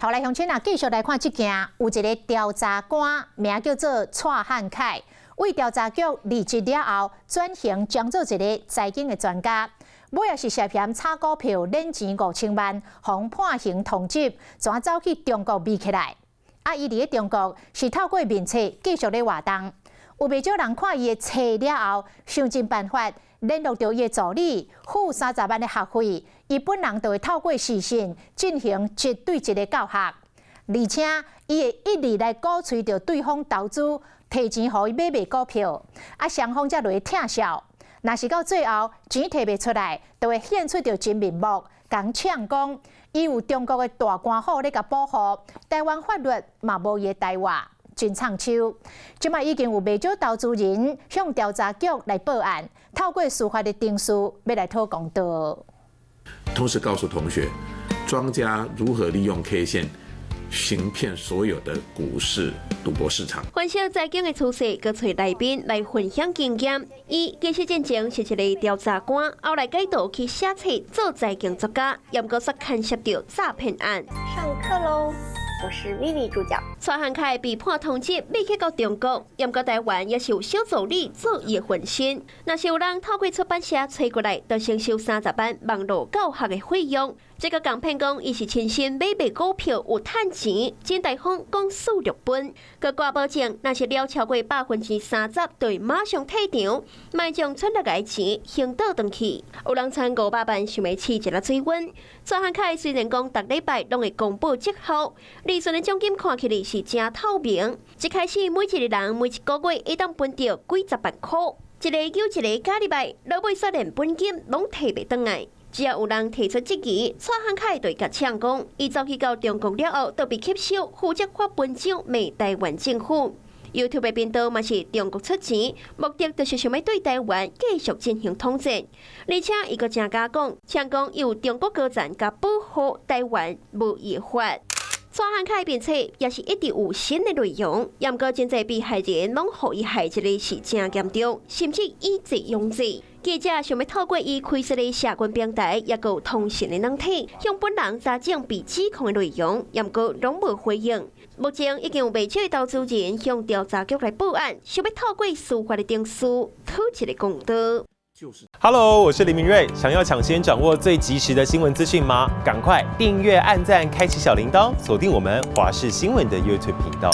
后来乡亲啊，继续来看这件，有一个调查官名叫做蔡汉凯，为调查局离职了后，转型当做一个财经的专家。尾也是涉嫌炒股票敛钱5000万，被判刑通缉，怎走去中国秘起来？伊伫中国是透过面册继续咧活动，有袂少人看伊的册了后，想尽办法联络到伊的助理，付30万的学费。伊本人就会透过视讯进行一对一的教学，而且伊会一直来鼓吹着对方投资，提钱互伊买卖股票，双方才就会疼笑。若是到最后钱摕袂出来，就会显出着真面目，讲呛讲伊有中国的大官府咧甲保护，台湾法律嘛无伊的台话。真唱秋，即卖已经有袂少投资人向调查局来报案，透过司法的定数要来讨公道。同时告诉同学，庄家如何利用 K 线行骗所有的股市赌博市场。分析财经的趋势，佮找来宾来分享经验。伊其实之前是一个调查官，后来改道去写册做财经作家，也毋过煞牵涉到诈骗案。上课喽！我是 Vivi 主角。蔡汉凯被判通缉，被去到中国，也毋过台湾也是有小助理做伊的分身。若是有人透过出版社找过来，就先收30万网络教学的费用。这个港骗讲，伊是亲身买卖股票有趁钱，真大方讲数6本，佮挂保证，若是了超过30%，就会马上退场，卖将存落来钱还倒转去。有人参500万想要试一个水温。蔡汉凯虽然讲逐礼拜拢会公布绩效，利润的奖金看起来是真透明。一开始每一个人每一个月会当分到几十万块，一个又一个加入来，老尾煞连本金拢摕袂倒来。只要有人提出质疑，蔡汉凯就会甲呛讲，伊走去到中国了后，就被吸收，负责发文章骂台湾政府。YouTube 的频道嘛是中国出钱，目的就是想要对台湾继续进行统战，而且伊个正加讲，呛讲有中国高层甲保护台湾无违法。蔡汉凯编册也是一直有新的内容，也毋过真侪被害人拢互伊害一个是真严重，甚至以罪拥罪。记者想要透过伊开设的社群平台，也有通讯的软体，向本人查证被指控的内容，也毋过拢无回应。目前已经有袂少的投资人向调查局来报案，想要透过司法的定数讨一个公道。Hello， 我是林明瑞。想要抢先掌握最及时的新闻资讯吗？赶快订阅、按赞、开启小铃铛，锁定我们华视新闻的 YouTube 频道。